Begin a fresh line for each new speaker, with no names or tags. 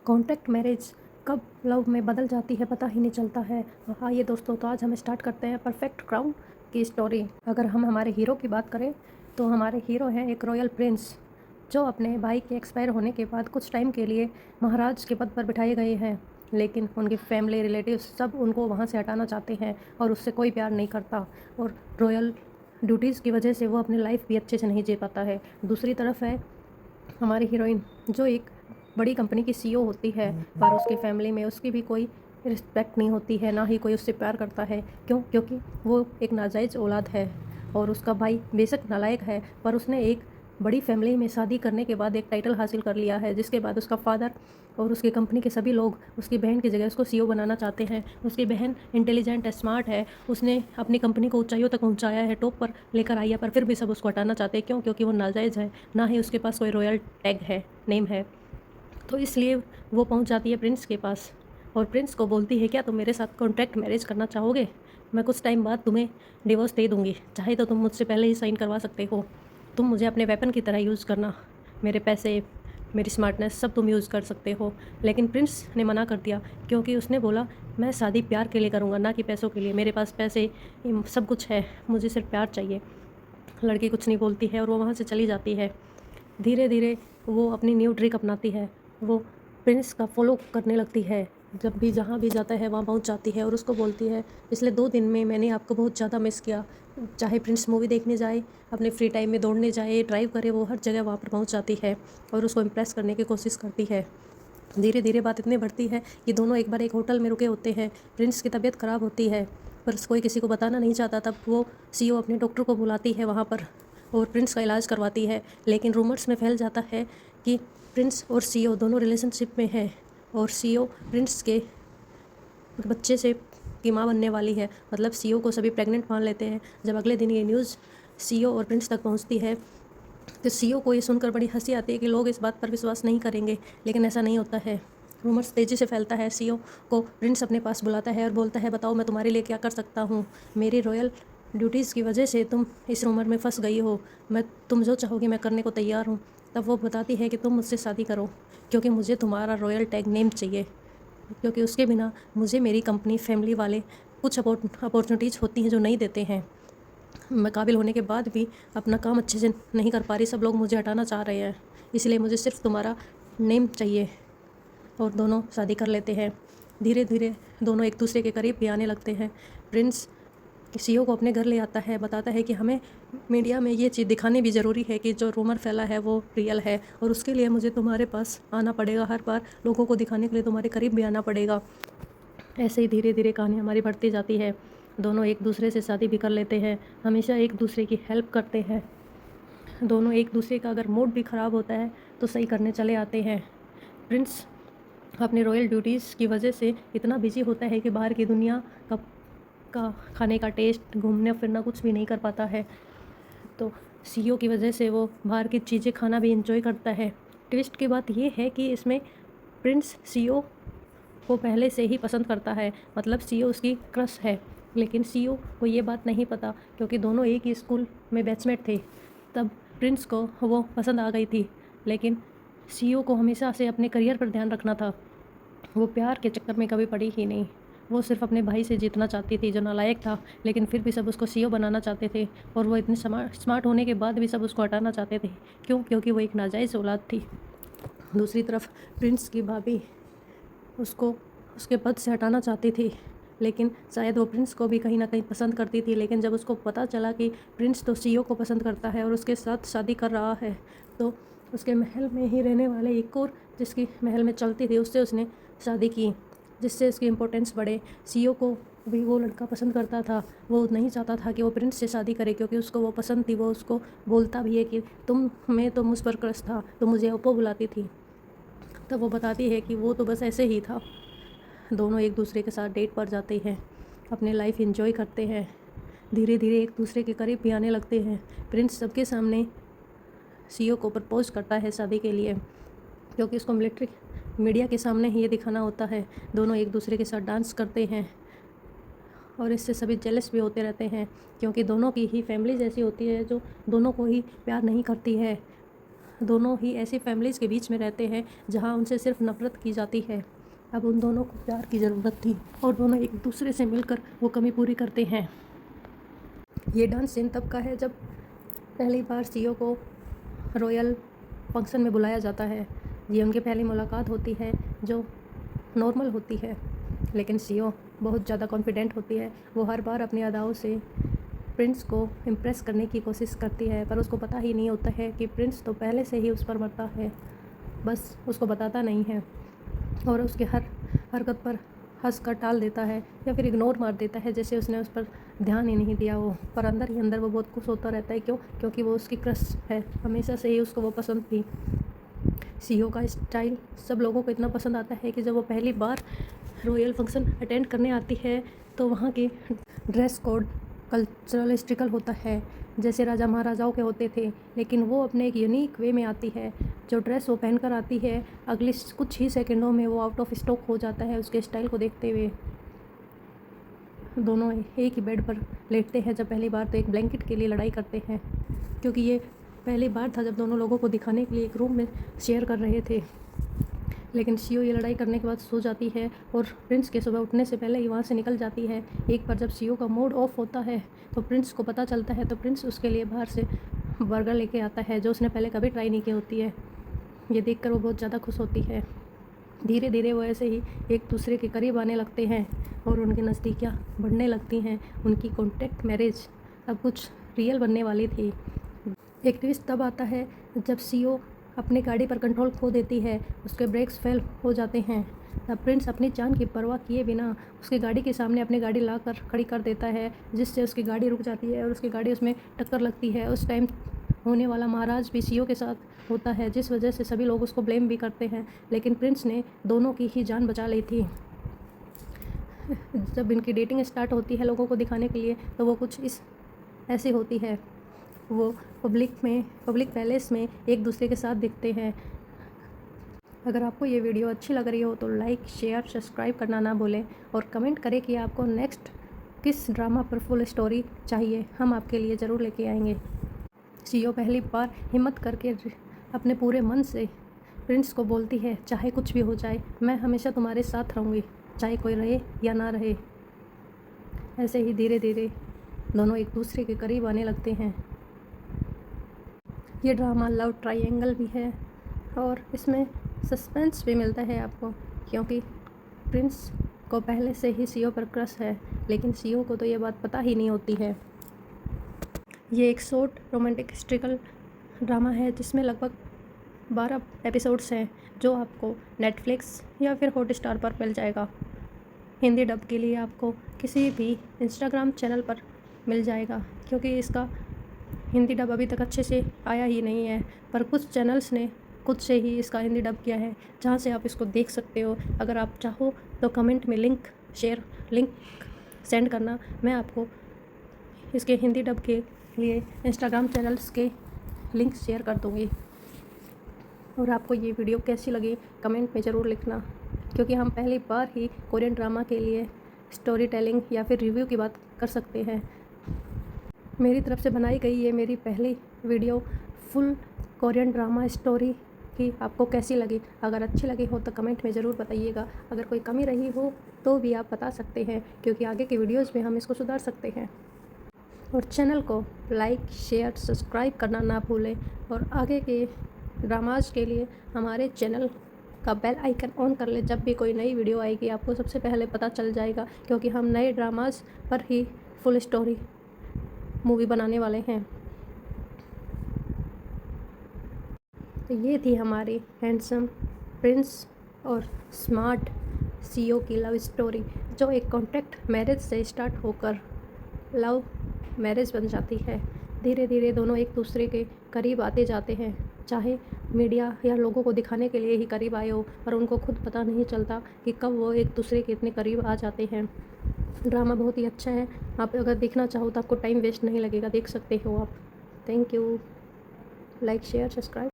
Contract marriage कब love में बदल जाती है पता ही नहीं चलता है। आइए दोस्तों, तो आज हम स्टार्ट करते हैं परफेक्ट क्राउन की स्टोरी। अगर हम हमारे हीरो की बात करें तो हमारे हीरो हैं एक रॉयल प्रिंस, जो अपने भाई के एक्सपायर होने के बाद कुछ टाइम के लिए महाराज के पद पर बिठाए गए हैं। लेकिन उनकी फैमिली रिलेटिव्स सब उनको वहाँ से हटाना चाहते हैं और उससे कोई प्यार नहीं करता, और रॉयल ड्यूटीज़ की वजह से वो अपनी लाइफ भी अच्छे से नहीं जी पाता है। दूसरी तरफ है हमारी हीरोइन, जो एक बड़ी कंपनी की सीईओ होती है, पर उसकी फैमिली में उसकी भी कोई रिस्पेक्ट नहीं होती है, ना ही कोई उससे प्यार करता है। क्योंकि वो एक नाजायज़ औलाद है, और उसका भाई बेशक नालायक है, पर उसने एक बड़ी फैमिली में शादी करने के बाद एक टाइटल हासिल कर लिया है, जिसके बाद उसका फादर और उसकी कंपनी के सभी लोग उसकी बहन की जगह उसको सीईओ बनाना चाहते हैं। उसकी बहन इंटेलिजेंट है, स्मार्ट है, उसने अपनी कंपनी को ऊंचाइयों तक पहुंचाया है, टॉप पर लेकर आई है, पर फिर भी सब उसको हटाना चाहते हैं। क्योंकि वो नाजायज़ है, ना ही उसके पास कोई रॉयल टैग है, नेम है। तो इसलिए वो पहुंच जाती है प्रिंस के पास, और प्रिंस को बोलती है, क्या तुम मेरे साथ कॉन्ट्रैक्ट मैरिज करना चाहोगे? मैं कुछ टाइम बाद तुम्हें डिवोर्स दे दूँगी, चाहे तो तुम मुझसे पहले ही साइन करवा सकते हो। तुम मुझे अपने वेपन की तरह यूज़ करना, मेरे पैसे, मेरी स्मार्टनेस सब तुम यूज़ कर सकते हो। लेकिन प्रिंस ने मना कर दिया, क्योंकि उसने बोला, मैं शादी प्यार के लिए करूँगा, ना कि पैसों के लिए। मेरे पास पैसे सब कुछ है, मुझे सिर्फ प्यार चाहिए। लड़की कुछ नहीं बोलती है और वो वहाँ से चली जाती है। धीरे धीरे वो अपनी न्यू ट्रिक अपनाती है। वो प्रिंस का फॉलो करने लगती है, जब भी जहाँ भी जाता है वहाँ पहुँच जाती है, और उसको बोलती है, पिछले 2 दिन में मैंने आपको बहुत ज़्यादा मिस किया। चाहे प्रिंस मूवी देखने जाए, अपने फ्री टाइम में दौड़ने जाए, ड्राइव करे, वो हर जगह वहाँ पर पहुँच जाती है और उसको इम्प्रेस करने की कोशिश करती है। धीरे धीरे बात इतनी बढ़ती है कि दोनों एक बार एक होटल में रुके होते हैं। प्रिंस की तबीयत ख़राब होती है, पर कोई किसी को बताना नहीं चाहता। तब वो सीईओ अपने डॉक्टर को बुलाती है वहाँ पर, और प्रिंस का इलाज करवाती है। लेकिन रूमर्स में फैल जाता है कि प्रिंस और सीईओ दोनों रिलेशनशिप में हैं, और सीईओ प्रिंस के बच्चे से की माँ बनने वाली है। मतलब सीईओ को सभी प्रेग्नेंट मान लेते हैं। जब अगले दिन ये न्यूज़ सीईओ और प्रिंस तक पहुँचती है, तो सीईओ को ये सुनकर बड़ी हंसी आती है कि लोग इस बात पर विश्वास नहीं करेंगे, लेकिन ऐसा नहीं होता है। रूमर्स तेज़ी से फैलता है। सीईओ को प्रिंस अपने पास बुलाता है और बोलता है, बताओ मैं तुम्हारे लिए क्या कर सकता हूँ? मेरी रॉयल ड्यूटीज़ की वजह से तुम इस रूमर में फंस गई हो। तुम जो चाहोगी मैं करने को तैयार हूँ। तब वो बताती है कि तुम मुझसे शादी करो, क्योंकि मुझे तुम्हारा रॉयल टैग नेम चाहिए, क्योंकि उसके बिना मुझे मेरी कंपनी, फैमिली वाले कुछ अपॉर्चुनिटीज़ होती हैं जो नहीं देते हैं। मैं काबिल होने के बाद भी अपना काम अच्छे से नहीं कर पा रही, सब लोग मुझे हटाना चाह रहे हैं, इसलिए मुझे सिर्फ तुम्हारा नेम चाहिए। और दोनों शादी कर लेते हैं। धीरे धीरे दोनों एक दूसरे के करीब भी आने लगते हैं। प्रिंस सीईओ को अपने घर ले आता है, बताता है कि हमें मीडिया में ये चीज़ दिखानी भी ज़रूरी है कि जो रूमर फैला है वो रियल है, और उसके लिए मुझे तुम्हारे पास आना पड़ेगा, हर बार लोगों को दिखाने के लिए तुम्हारे करीब भी आना पड़ेगा। ऐसे ही धीरे धीरे कहानी हमारी बढ़ती जाती है। दोनों एक दूसरे से शादी भी कर लेते हैं, हमेशा एक दूसरे की हेल्प करते हैं। दोनों एक दूसरे का अगर मूड भी ख़राब होता है तो सही करने चले आते हैं। प्रिंस अपने रॉयल ड्यूटीज़ की वजह से इतना बिजी होता है कि बाहर की दुनिया का खाने का टेस्ट, घूमना फिरना कुछ भी नहीं कर पाता है। तो सीईओ की वजह से वो बाहर की चीज़ें खाना भी इंजॉय करता है। ट्विस्ट की बात ये है कि इसमें प्रिंस सीईओ को पहले से ही पसंद करता है, मतलब सीईओ उसकी क्रश है। लेकिन सीईओ को ये बात नहीं पता, क्योंकि दोनों एक ही स्कूल में बैचमेट थे। तब प्रिंस को वो पसंद आ गई थी, लेकिन सीईओ को हमेशा से अपने करियर पर ध्यान रखना था। वो प्यार के चक्कर में कभी पड़ी ही नहीं। वो सिर्फ अपने भाई से जीतना चाहती थी, जो नालायक था, लेकिन फिर भी सब उसको सीईओ बनाना चाहते थे, और वो इतने स्मार्ट होने के बाद भी सब उसको हटाना चाहते थे। क्योंकि वो एक नाजायज़ औलाद थी। दूसरी तरफ प्रिंस की भाभी उसको उसके पद से हटाना चाहती थी, लेकिन शायद वो प्रिंस को भी कहीं ना कहीं पसंद करती थी। लेकिन जब उसको पता चला कि प्रिंस तो सीईओ को पसंद करता है और उसके साथ शादी कर रहा है, तो उसके महल में ही रहने वाले एक और जिसकी महल में चलती थी, उससे उसने शादी की, जिससे उसकी इम्पोर्टेंस बढ़े। सीईओ को भी वो लड़का पसंद करता था। वो नहीं चाहता था कि वो प्रिंस से शादी करे, क्योंकि उसको वो पसंद थी। वो उसको बोलता भी है कि तुम में तो मुझ पर क्रश था, तो मुझे ओप्पो बुलाती थी। तब वो बताती है कि वो तो बस ऐसे ही था। दोनों एक दूसरे के साथ डेट पर जाते हैं, अपने लाइफ एंजॉय करते हैं, धीरे धीरे एक दूसरे के करीब भी आने लगते हैं। प्रिंस सबके सामने सीईओ को प्रपोज करता है शादी के लिए, क्योंकि उसको मीडिया के सामने ही ये दिखाना होता है। दोनों एक दूसरे के साथ डांस करते हैं, और इससे सभी जेलस भी होते रहते हैं, क्योंकि दोनों की ही फैमिली जैसी होती है जो दोनों को ही प्यार नहीं करती है। दोनों ही ऐसी फैमिलीज़ के बीच में रहते हैं जहाँ उनसे सिर्फ नफ़रत की जाती है। अब उन दोनों को प्यार की ज़रूरत थी और दोनों एक दूसरे से मिलकर वो कमी पूरी करते हैं। ये डांस सीन तब का है जब पहली बार सीओ को रॉयल फंक्शन में बुलाया जाता है। ये उनकी पहली मुलाकात होती है जो नॉर्मल होती है, लेकिन सीओ बहुत ज़्यादा कॉन्फिडेंट होती है। वो हर बार अपनी अदाओं से प्रिंस को इम्प्रेस करने की कोशिश करती है, पर उसको पता ही नहीं होता है कि प्रिंस तो पहले से ही उस पर मरता है, बस उसको बताता नहीं है और उसके हर हरकत पर हंस कर टाल देता है या फिर इग्नोर मार देता है, जैसे उसने उस पर ध्यान ही नहीं दिया हो। पर अंदर ही अंदर वो बहुत खुश होता रहता है। क्योंकि वो उसकी क्रश है, हमेशा से ही उसको वो पसंद थी। सीओ का स्टाइल सब लोगों को इतना पसंद आता है कि जब वो पहली बार रॉयल फंक्शन अटेंड करने आती है तो वहाँ की ड्रेस कोड कल्चरल हिस्ट्रिकल होता है, जैसे राजा महाराजाओं के होते थे, लेकिन वो अपने एक यूनिक वे में आती है। जो ड्रेस वो पहनकर आती है अगले कुछ ही सेकंडों में वो आउट ऑफ स्टॉक हो जाता है। उसके स्टाइल को देखते हुए दोनों एक ही बेड पर लेटते हैं जब पहली बार, तो एक ब्लैंकेट के लिए लड़ाई करते हैं, क्योंकि ये पहली बार था जब दोनों लोगों को दिखाने के लिए एक रूम में शेयर कर रहे थे। लेकिन सीओ ये लड़ाई करने के बाद सो जाती है और प्रिंस के सुबह उठने से पहले ही वहाँ से निकल जाती है। एक बार जब सीओ का मूड ऑफ होता है तो प्रिंस को पता चलता है, तो प्रिंस उसके लिए बाहर से बर्गर लेके आता है जो उसने पहले कभी ट्राई नहीं की होती है। ये देखकर वो बहुत ज़्यादा खुश होती है। धीरे धीरे वो ऐसे ही एक दूसरे के करीब आने लगते हैं और उनकी नज़दीकियाँ बढ़ने लगती हैं। उनकी कॉन्ट्रैक्ट मैरिज अब कुछ रियल बनने वाली थी। एक ट्विस्ट तब आता है जब सीओ अपनी गाड़ी पर कंट्रोल खो देती है, उसके ब्रेक्स फेल हो जाते हैं। तब प्रिंस अपनी जान की परवाह किए बिना उसकी गाड़ी के सामने अपनी गाड़ी लाकर खड़ी कर देता है, जिससे उसकी गाड़ी रुक जाती है और उसकी गाड़ी उसमें टक्कर लगती है। उस टाइम होने वाला महाराज भी सीओ के साथ होता है, जिस वजह से सभी लोग उसको ब्लेम भी करते हैं, लेकिन प्रिंस ने दोनों की ही जान बचा ली थी। जब इनकी डेटिंग स्टार्ट होती है लोगों को दिखाने के लिए, तो वो कुछ इस ऐसी होती है। वो पब्लिक पैलेस में एक दूसरे के साथ दिखते हैं। अगर आपको ये वीडियो अच्छी लग रही हो तो लाइक, शेयर, सब्सक्राइब करना ना भूलें और कमेंट करें कि आपको नेक्स्ट किस ड्रामा पर फुल स्टोरी चाहिए, हम आपके लिए ज़रूर लेके आएंगे। सीओ पहली बार हिम्मत करके अपने पूरे मन से प्रिंस को बोलती है, चाहे कुछ भी हो जाए मैं हमेशा तुम्हारे साथ रहूँगी, चाहे कोई रहे या ना रहे। ऐसे ही धीरे धीरे दोनों एक दूसरे के करीब आने लगते हैं। ये ड्रामा लव ट्रायंगल भी है और इसमें सस्पेंस भी मिलता है आपको, क्योंकि प्रिंस को पहले से ही सीओ पर क्रश है, लेकिन सीओ को तो ये बात पता ही नहीं होती है। ये एक शॉर्ट रोमांटिक हिस्ट्रिकल ड्रामा है जिसमें लगभग 12 एपिसोड्स हैं, जो आपको नेटफ्लिक्स या फिर हॉटस्टार पर मिल जाएगा। हिंदी डब के लिए आपको किसी भी इंस्टाग्राम चैनल पर मिल जाएगा, क्योंकि इसका हिंदी डब अभी तक अच्छे से आया ही नहीं है, पर कुछ चैनल्स ने खुद से ही इसका हिंदी डब किया है, जहाँ से आप इसको देख सकते हो। अगर आप चाहो तो कमेंट में लिंक सेंड करना, मैं आपको इसके हिंदी डब के लिए इंस्टाग्राम चैनल्स के लिंक शेयर कर दूँगी। और आपको ये वीडियो कैसी लगी कमेंट में ज़रूर लिखना, क्योंकि हम पहली बार ही कोरियन ड्रामा के लिए स्टोरी टेलिंग या फिर रिव्यू की बात कर सकते हैं। मेरी तरफ से बनाई गई ये मेरी पहली video full Korean drama story की आपको कैसी लगी। अगर अच्छी लगी हो तो कमेंट में ज़रूर बताइएगा। अगर कोई कमी रही हो तो भी आप बता सकते हैं, क्योंकि आगे के वीडियोज़ में हम इसको सुधार सकते हैं। और चैनल को लाइक, शेयर, सब्सक्राइब करना ना भूलें। और आगे के ड्रामाज के लिए हमारे चैनल का बेल आइकन ऑन कर लें। जब भी कोई नई वीडियो आएगी आपको सबसे पहले पता चल जाएगा, क्योंकि हम नए ड्रामाज पर ही फुल स्टोरी मूवी बनाने वाले हैं। तो ये थी हमारी हैंडसम प्रिंस और स्मार्ट सीओ की लव स्टोरी, जो एक कॉन्ट्रैक्ट मैरिज से स्टार्ट होकर लव मैरिज बन जाती है। धीरे धीरे दोनों एक दूसरे के करीब आते जाते हैं, चाहे मीडिया या लोगों को दिखाने के लिए ही करीब आए हो, पर उनको खुद पता नहीं चलता कि कब वो एक दूसरे के इतने करीब आ जाते हैं। ड्रामा बहुत ही अच्छा है, आप अगर देखना चाहो तो आपको टाइम वेस्ट नहीं लगेगा, देख सकते हो आप। Thank you. Like, share, subscribe.